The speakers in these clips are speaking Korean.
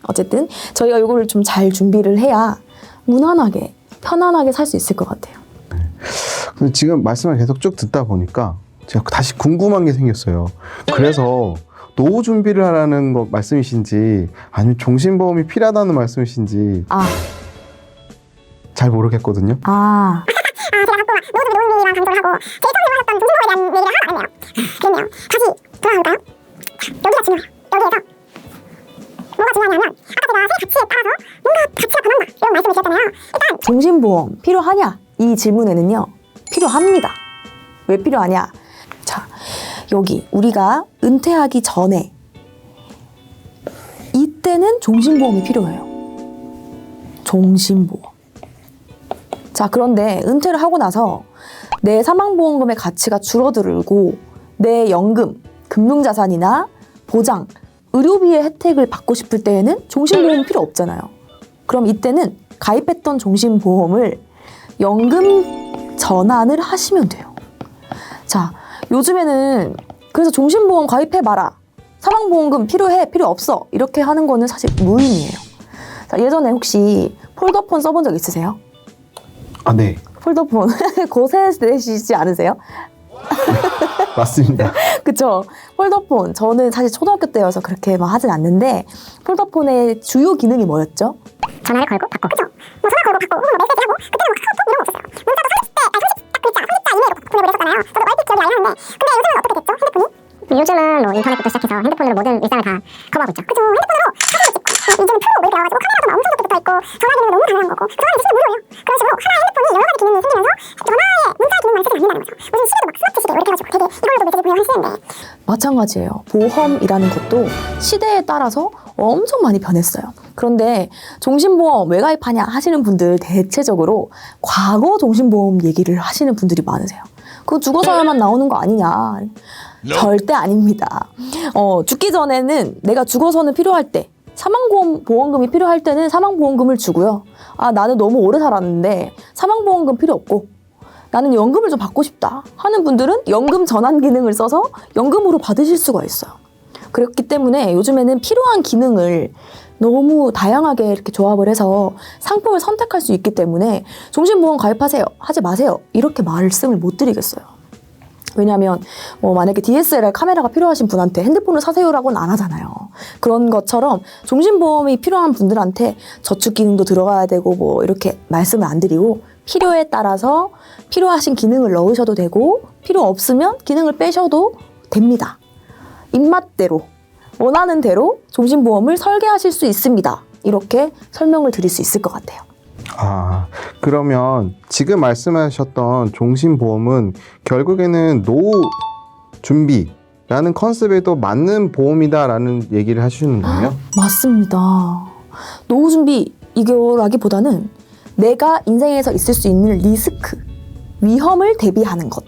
어쨌든 저희가 이걸 좀 잘 준비를 해야 무난하게 편안하게 살 수 있을 것 같아요. 근데 지금 말씀을 계속 쭉 듣다 보니까 제가 다시 궁금한 게 생겼어요. 그래서 노후 준비를 하라는 거 말씀이신지 아니면 종신보험이 필요하다는 말씀이신지 잘 모르겠거든요. 제가 자꾸 노후준비랑 강조를 하고 제일 처음 하셨던 종신보험에 대한 얘기를 하나도 안 했네요. 그렇네요. 다시 돌아가볼까요? 여기가 중요해요. 여기에서 뭐가 중요하냐면 아까 제가 세 가치에 따라서 뭔가 가치가 변한다 이런 말씀을 드렸잖아요. 일단 종신보험 필요하냐? 이 질문에는요. 필요합니다. 왜 필요하냐? 자, 여기 우리가 은퇴하기 전에 이때는 종신보험이 필요해요. 종신보험. 자, 그런데 은퇴를 하고 나서 내 사망보험금의 가치가 줄어들고 내 연금, 금융자산이나 보장, 의료비의 혜택을 받고 싶을 때에는 종신보험이 필요 없잖아요. 그럼 이때는 가입했던 종신보험을 연금 전환을 하시면 돼요. 자, 요즘에는 그래서 종신보험 가입해봐라. 사망보험금 필요해? 필요 없어? 이렇게 하는 거는 사실 무의미해요. 자, 예전에 혹시 폴더폰 써본 적 있으세요? 아, 네. 폴더폰 고세대시지 않으세요? 맞습니다. 그쵸? 폴더폰 저는 사실 초등학교 때여서 그렇게 막 하진 않는데 폴더폰의 주요 기능이 뭐였죠? 전화를 걸고 받고 그죠? 뭐 전화 걸고 받고 메시지하고 그때는 뭐 카카오톡 이런 거 없었어요. 문자도 30대, 아니 30딱 글자 이메일로 보내버렸었잖아요. 저도 얼핏 기억이 나긴 하는데 근데 요즘은 어떻게 됐죠? 핸드폰이? 요즘은 뭐 인터넷부터 시작해서 핸드폰으로 모든 일상을 다 커버하고 있죠. 그죠? 핸드폰으로 사진을 찍고 요즘은 프로 모드가 와가지고 카메라도 막 엄청 좋게 붙어있고 전화 기능도 너무 다양한 거고 전화기 진짜 무료예요. 그런 식으로 하나의 핸드폰이 여러 가지 기능이 생기면서 전화에 문자 기능만 쓰지 않는다는 거죠. 요즘 시계도 막 스마트 시계 이렇게 해가지고 되게 이걸로도 메시지 보내고 하시는데 마찬가지예요. 보험이라는 것도 시대에 따라서 엄청 많이 변했어요. 그런데 종신보험 왜 가입하냐 하시는 분들 대체적으로 과거 종신보험 얘기를 하시는 분들이 많으세요. 그거 죽어서야만 나오는 거 아니냐. 절대 아닙니다. 죽기 전에는 내가 죽어서는 필요할 때 사망보험금이 필요할 때는 사망보험금을 주고요. 아, 나는 너무 오래 살았는데 사망보험금 필요 없고 나는 연금을 좀 받고 싶다 하는 분들은 연금 전환 기능을 써서 연금으로 받으실 수가 있어요. 그렇기 때문에 요즘에는 필요한 기능을 너무 다양하게 이렇게 조합을 해서 상품을 선택할 수 있기 때문에 종신보험 가입하세요, 하지 마세요 이렇게 말씀을 못 드리겠어요. 왜냐하면 만약에 DSLR 카메라가 필요하신 분한테 핸드폰을 사세요라고는 안 하잖아요. 그런 것처럼 종신보험이 필요한 분들한테 저축 기능도 들어가야 되고 이렇게 말씀을 안 드리고 필요에 따라서 필요하신 기능을 넣으셔도 되고 필요 없으면 기능을 빼셔도 됩니다. 입맛대로 원하는 대로 종신보험을 설계하실 수 있습니다. 이렇게 설명을 드릴 수 있을 것 같아요. 아, 그러면 지금 말씀하셨던 종신보험은 결국에는 노후 준비라는 컨셉에도 맞는 보험이다라는 얘기를 하시는 거예요? 맞습니다. 노후 준비 이거라기보다는 내가 인생에서 있을 수 있는 리스크, 위험을 대비하는 것.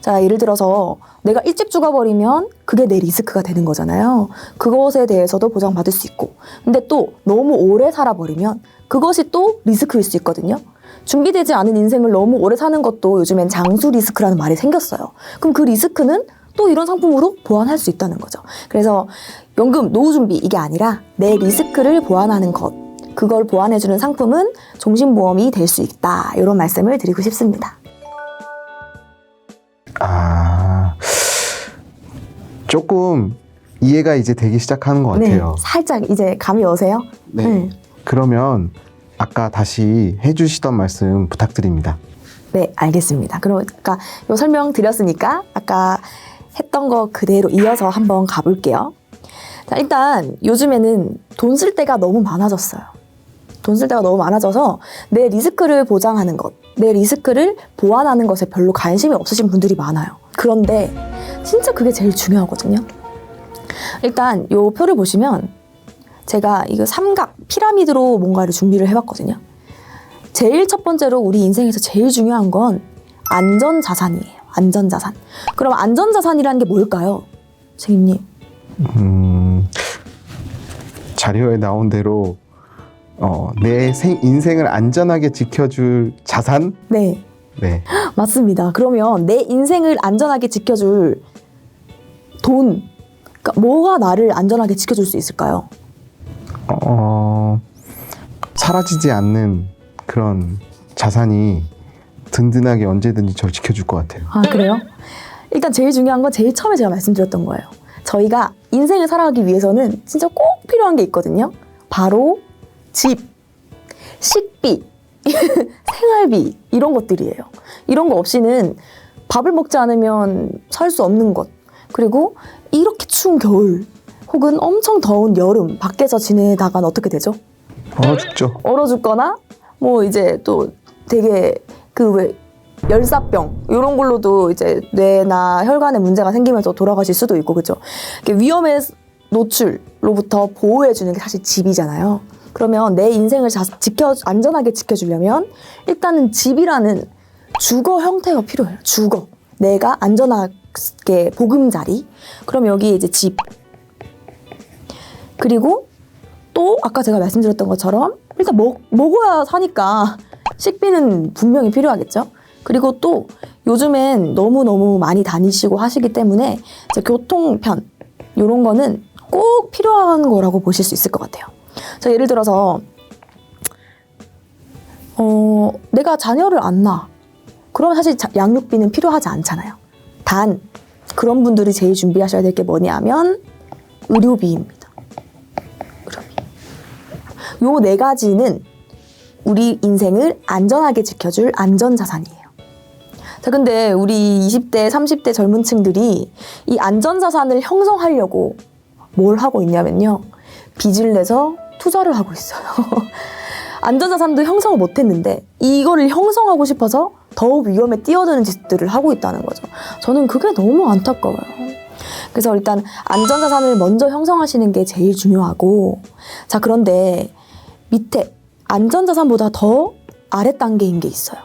자, 예를 들어서 내가 일찍 죽어버리면 그게 내 리스크가 되는 거잖아요. 그것에 대해서도 보장받을 수 있고 근데 또 너무 오래 살아버리면 그것이 또 리스크일 수 있거든요. 준비되지 않은 인생을 너무 오래 사는 것도 요즘엔 장수 리스크라는 말이 생겼어요. 그럼 그 리스크는 또 이런 상품으로 보완할 수 있다는 거죠. 그래서 연금, 노후 준비 이게 아니라 내 리스크를 보완하는 것, 그걸 보완해주는 상품은 종신보험이 될 수 있다. 이런 말씀을 드리고 싶습니다. 아, 조금 이해가 이제 되기 시작하는 것 같아요. 네, 살짝 이제 감이 오세요? 네. 그러면 아까 다시 해주시던 말씀 부탁드립니다. 네, 알겠습니다. 그럼 아까 요 설명 드렸으니까 아까 했던 거 그대로 이어서 한번 가볼게요. 자, 일단 요즘에는 돈 쓸 때가 너무 많아졌어요. 돈 쓸 때가 너무 많아져서 내 리스크를 보장하는 것, 내 리스크를 보완하는 것에 별로 관심이 없으신 분들이 많아요. 그런데 진짜 그게 제일 중요하거든요. 일단 요 표를 보시면 제가 이거 삼각 피라미드로 뭔가를 준비를 해봤거든요. 제일 첫 번째로 우리 인생에서 제일 중요한 건 안전자산이에요. 안전자산. 그럼 안전자산이라는 게 뭘까요? 선생님. 자료에 나온 대로 내 인생을 안전하게 지켜줄 자산? 네. 네. 맞습니다. 그러면 내 인생을 안전하게 지켜줄 돈, 그러니까 뭐가 나를 안전하게 지켜줄 수 있을까요? 사라지지 않는 그런 자산이 든든하게 언제든지 저를 지켜줄 것 같아요. 아, 그래요? 일단 제일 중요한 건 제일 처음에 제가 말씀드렸던 거예요. 저희가 인생을 살아가기 위해서는 진짜 꼭 필요한 게 있거든요. 바로 집, 식비, 생활비 이런 것들이에요. 이런 거 없이는 밥을 먹지 않으면 살 수 없는 것. 그리고 이렇게 추운 겨울 혹은 엄청 더운 여름 밖에서 지내다간 어떻게 되죠? 얼어 죽죠. 얼어 죽거나 뭐 이제 또 되게 그 왜 열사병 이런 걸로도 이제 뇌나 혈관에 문제가 생기면서 돌아가실 수도 있고 그죠. 위험의 노출로부터 보호해주는 게 사실 집이잖아요. 그러면 내 인생을 안전하게 지켜주려면 일단은 집이라는 주거 형태가 필요해요. 주거. 내가 안전하게 보금자리. 그럼 여기 이제 집. 그리고 또 아까 제가 말씀드렸던 것처럼 일단 먹어야 사니까 식비는 분명히 필요하겠죠. 그리고 또 요즘엔 너무너무 많이 다니시고 하시기 때문에 이제 교통편 이런 거는 꼭 필요한 거라고 보실 수 있을 것 같아요. 자, 예를 들어서 내가 자녀를 안 낳아. 그럼 사실 양육비는 필요하지 않잖아요. 단 그런 분들이 제일 준비하셔야 될 게 뭐냐면 의료비입니다. 의료비. 요 네 가지는 우리 인생을 안전하게 지켜줄 안전자산이에요. 자, 근데 우리 20대, 30대 젊은 층들이 이 안전자산을 형성하려고 뭘 하고 있냐면요. 빚을 내서 투자를 하고 있어요. 안전자산도 형성을 못했는데 이거를 형성하고 싶어서 더욱 위험에 뛰어드는 짓들을 하고 있다는 거죠. 저는 그게 너무 안타까워요. 그래서 일단 안전자산을 먼저 형성하시는 게 제일 중요하고, 자, 그런데 밑에 안전자산보다 더 아래 단계인 게 있어요.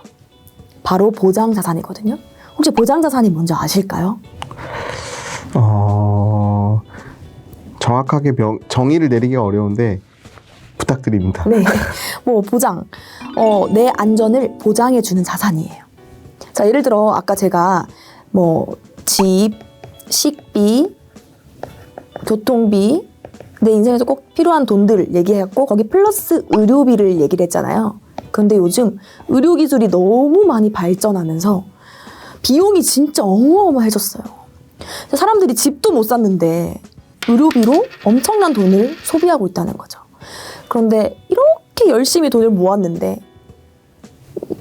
바로 보장자산이거든요. 혹시 보장자산이 뭔지 아실까요? 정확하게 정의를 내리기가 어려운데 부탁드립니다. 네, 뭐 보장, 내 안전을 보장해주는 자산이에요. 자, 예를 들어 아까 제가 뭐 집, 식비, 교통비, 내 인생에서 꼭 필요한 돈들 얘기했고 거기 플러스 의료비를 얘기를 했잖아요. 그런데 요즘 의료기술이 너무 많이 발전하면서 비용이 진짜 어마어마해졌어요. 사람들이 집도 못 샀는데 의료비로 엄청난 돈을 소비하고 있다는 거죠. 그런데 이렇게 열심히 돈을 모았는데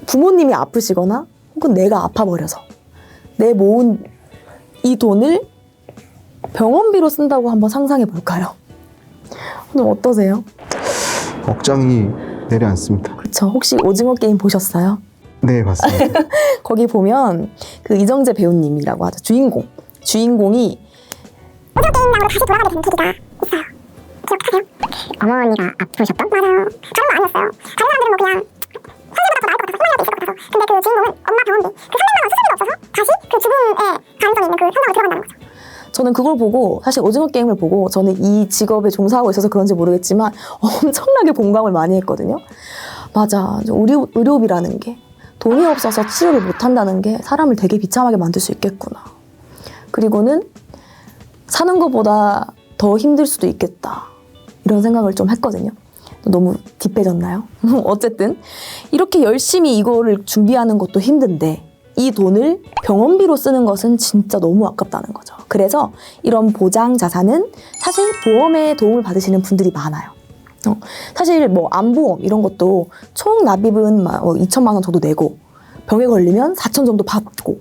부모님이 아프시거나 혹은 내가 아파버려서 내 모은 이 돈을 병원비로 쓴다고 한번 상상해 볼까요? 오늘 어떠세요? 억장이 내려앉습니다. 그렇죠. 혹시 오징어 게임 보셨어요? 네, 맞습니다. 거기 보면 그 이정재 배우님이라고 하죠. 주인공이 오징어 게임장으로 다시 돌아가게 된 계기가 있어요. 기억하세요? 어머니가 아프셨던? 맞아요. 다른 거 아니었어요. 다른 사람들은 뭐 그냥 환자보다 더 나을 것 같아서 3만이라도 있을 것 같아서. 근데 그 주인공은 엄마 병원비 그 300만 원 수수료가 없어서 다시 그 죽음의 가능성이 있는 그 현장으로 들어간다는 거죠. 저는 그걸 보고 사실 오징어 게임을 보고 저는 이 직업에 종사하고 있어서 그런지 모르겠지만 엄청나게 공감을 많이 했거든요. 맞아. 의료비라는 게 돈이 없어서 치료를 못한다는 게 사람을 되게 비참하게 만들 수 있겠구나. 그리고는 사는 것보다 더 힘들 수도 있겠다. 이런 생각을 좀 했거든요. 너무 딥해졌나요? 어쨌든 이렇게 열심히 이거를 준비하는 것도 힘든데 이 돈을 병원비로 쓰는 것은 진짜 너무 아깝다는 거죠. 그래서 이런 보장 자산은 사실 보험에 도움을 받으시는 분들이 많아요. 사실 뭐 암보험 이런 것도 총 납입은 2천만 원 정도 내고 병에 걸리면 4천 정도 받고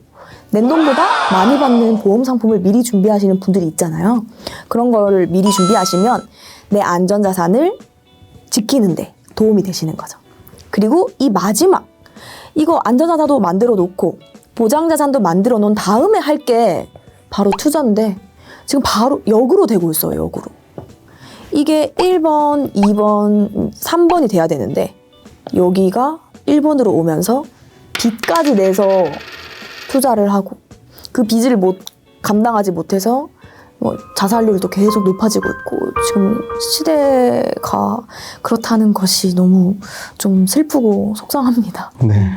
낸 돈보다 많이 받는 보험 상품을 미리 준비하시는 분들이 있잖아요. 그런 걸 미리 준비하시면 내 안전자산을 지키는데 도움이 되시는 거죠. 그리고 이 마지막 이거 안전자산도 만들어 놓고 보장자산도 만들어 놓은 다음에 할 게 바로 투자인데 지금 바로 역으로 되고 있어요. 역으로. 이게 1번, 2번, 3번이 돼야 되는데 여기가 1번으로 오면서 빚까지 내서 투자를 하고 그 빚을 감당하지 못해서 뭐 자살률도 계속 높아지고 있고 지금 시대가 그렇다는 것이 너무 좀 슬프고 속상합니다. 네.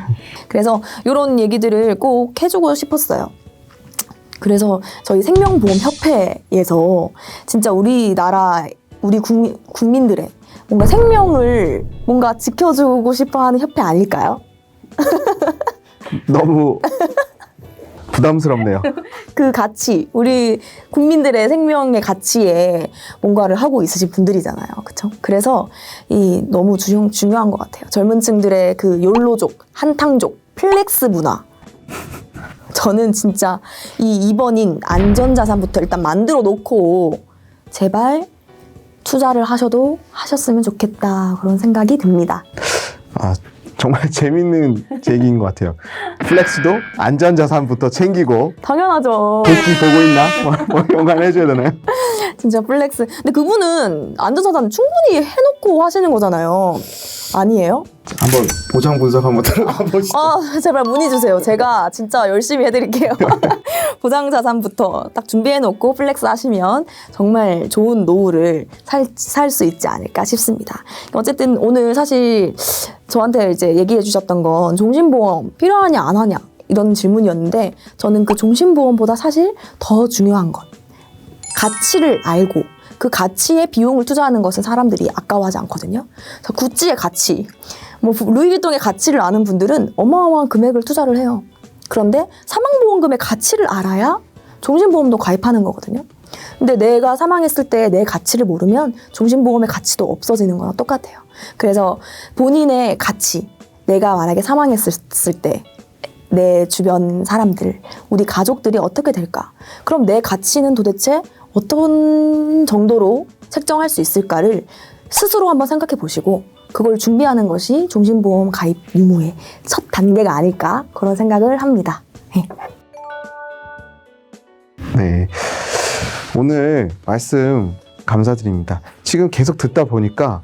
그래서 이런 얘기들을 꼭 해주고 싶었어요. 그래서 저희 생명보험협회에서 진짜 우리나라 우리 국민들의 뭔가 생명을 뭔가 지켜주고 싶어하는 협회 아닐까요? 너무 부담스럽네요. 그 가치, 우리 국민들의 생명의 가치에 뭔가를 하고 있으신 분들이잖아요. 그쵸? 그래서 이 너무 중요한 것 같아요. 젊은 층들의 그 욜로족, 한탕족, 플렉스 문화. 저는 진짜 이 2번인 안전자산부터 일단 만들어 놓고 제발 투자를 하셨으면 좋겠다. 그런 생각이 듭니다. 아, 정말 재밌는 얘기인 것 같아요. 플렉스도 안전자산부터 챙기고 당연하죠. 도끼 보고 있나? 뭐 이런 거 해줘야 되나요? 진짜 플렉스. 근데 그분은 안전자산 충분히 해놓고 하시는 거잖아요. 아니에요? 한번 보장 분석 한번 들어가 보시죠. 제발 문의 주세요. 제가 진짜 열심히 해드릴게요. 보장자산부터 딱 준비해놓고 플렉스 하시면 정말 좋은 노후를 살 수 있지 않을까 싶습니다. 어쨌든 오늘 사실 저한테 이제 얘기해 주셨던 건 종신보험 필요하냐 안 하냐 이런 질문이었는데 저는 그 종신보험보다 사실 더 중요한 건 가치를 알고 그 가치에 비용을 투자하는 것은 사람들이 아까워하지 않거든요. 그래서 구찌의 가치, 뭐 루이비통의 가치를 아는 분들은 어마어마한 금액을 투자를 해요. 그런데 사망보험금의 가치를 알아야 종신보험도 가입하는 거거든요. 근데 내가 사망했을 때 내 가치를 모르면 종신보험의 가치도 없어지는 거랑 똑같아요. 그래서 본인의 가치, 내가 만약에 사망했을 때 내 주변 사람들, 우리 가족들이 어떻게 될까? 그럼 내 가치는 도대체 어떤 정도로 책정할 수 있을까를 스스로 한번 생각해 보시고 그걸 준비하는 것이 종신보험 가입 유무의 첫 단계가 아닐까 그런 생각을 합니다. 네. 오늘 말씀 감사드립니다. 지금 계속 듣다 보니까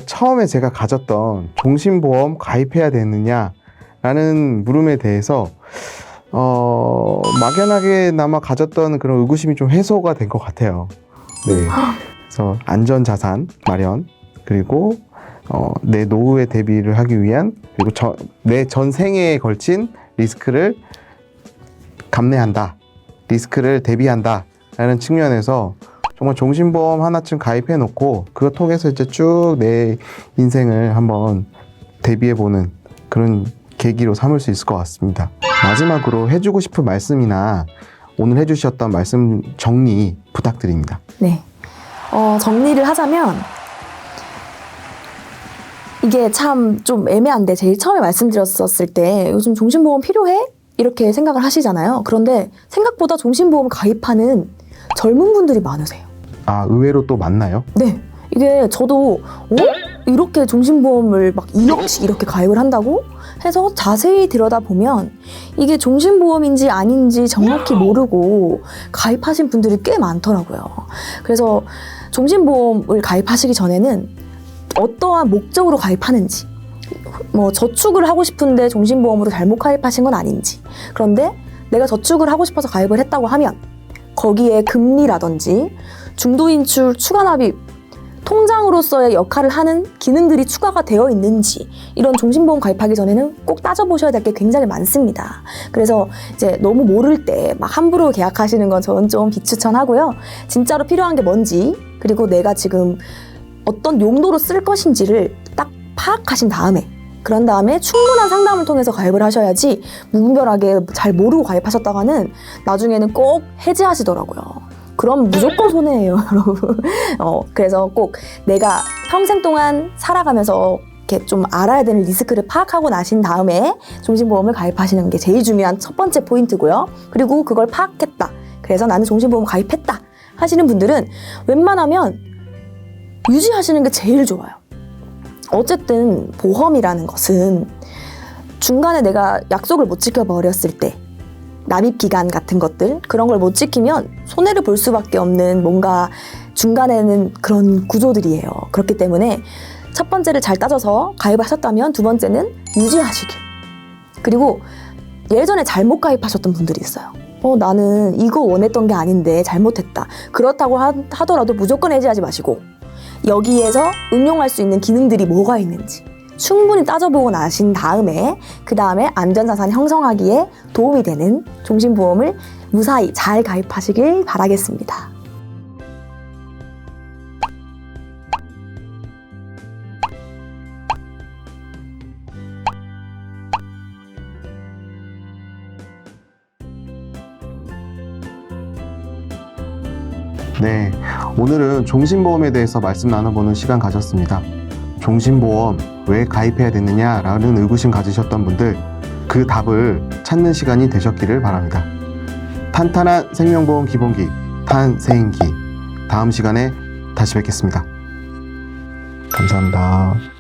처음에 제가 가졌던 종신보험 가입해야 되느냐라는 물음에 대해서 막연하게나마 가졌던 그런 의구심이 좀 해소가 된 것 같아요. 네. 그래서 안전자산 마련, 그리고 내 노후에 대비를 하기 위한, 그리고 내 전생에 걸친 리스크를 감내한다, 리스크를 대비한다 라는 측면에서 정말 종신보험 하나쯤 가입해 놓고 그거 통해서 이제 쭉 내 인생을 한번 대비해보는 그런 계기로 삼을 수 있을 것 같습니다. 마지막으로 해주고 싶은 말씀이나 오늘 해주셨던 말씀 정리 부탁드립니다. 네. 정리를 하자면 이게 참 좀 애매한데 제일 처음에 말씀드렸었을 때 요즘 종신보험 필요해? 이렇게 생각을 하시잖아요. 그런데 생각보다 종신보험 가입하는 젊은 분들이 많으세요. 아, 의외로 또 많나요? 네. 이게 저도 이렇게 종신보험을 막 2억씩 이렇게 가입을 한다고 해서 자세히 들여다보면 이게 종신보험인지 아닌지 정확히 모르고 가입하신 분들이 꽤 많더라고요. 그래서 종신보험을 가입하시기 전에는 어떠한 목적으로 가입하는지, 뭐 저축을 하고 싶은데 종신보험으로 잘못 가입하신 건 아닌지, 그런데 내가 저축을 하고 싶어서 가입을 했다고 하면 거기에 금리라든지 중도인출 추가납입 통장으로서의 역할을 하는 기능들이 추가가 되어 있는지, 이런 종신보험 가입하기 전에는 꼭 따져보셔야 될 게 굉장히 많습니다. 그래서 이제 너무 모를 때 막 함부로 계약하시는 건 저는 좀 비추천하고요. 진짜로 필요한 게 뭔지, 그리고 내가 지금 어떤 용도로 쓸 것인지를 딱 파악하신 다음에, 그런 다음에 충분한 상담을 통해서 가입을 하셔야지 무분별하게 잘 모르고 가입하셨다가는 나중에는 꼭 해지하시더라고요. 그럼 무조건 손해예요, 여러분. 그래서 꼭 내가 평생 동안 살아가면서 이렇게 좀 알아야 되는 리스크를 파악하고 나신 다음에 종신보험을 가입하시는 게 제일 중요한 첫 번째 포인트고요. 그리고 그걸 파악했다, 그래서 나는 종신보험 가입했다 하시는 분들은 웬만하면 유지하시는 게 제일 좋아요. 어쨌든 보험이라는 것은 중간에 내가 약속을 못 지켜버렸을 때 납입기간 같은 것들, 그런 걸 못 지키면 손해를 볼 수밖에 없는 뭔가 중간에는 그런 구조들이에요. 그렇기 때문에 첫 번째를 잘 따져서 가입하셨다면 두 번째는 유지하시길. 그리고 예전에 잘못 가입하셨던 분들이 있어요. 나는 이거 원했던 게 아닌데 잘못했다. 그렇다고 하더라도 무조건 해지하지 마시고 여기에서 응용할 수 있는 기능들이 뭐가 있는지 충분히 따져보고 나신 다음에 그 다음에 안전자산 형성하기에 도움이 되는 종신보험을 무사히 잘 가입하시길 바라겠습니다. 네, 오늘은 종신보험에 대해서 말씀 나눠보는 시간 가졌습니다. 종신보험 왜 가입해야 되느냐라는 의구심 가지셨던 분들, 그 답을 찾는 시간이 되셨기를 바랍니다. 탄탄한 생명보험 기본기, 탄생기. 다음 시간에 다시 뵙겠습니다. 감사합니다.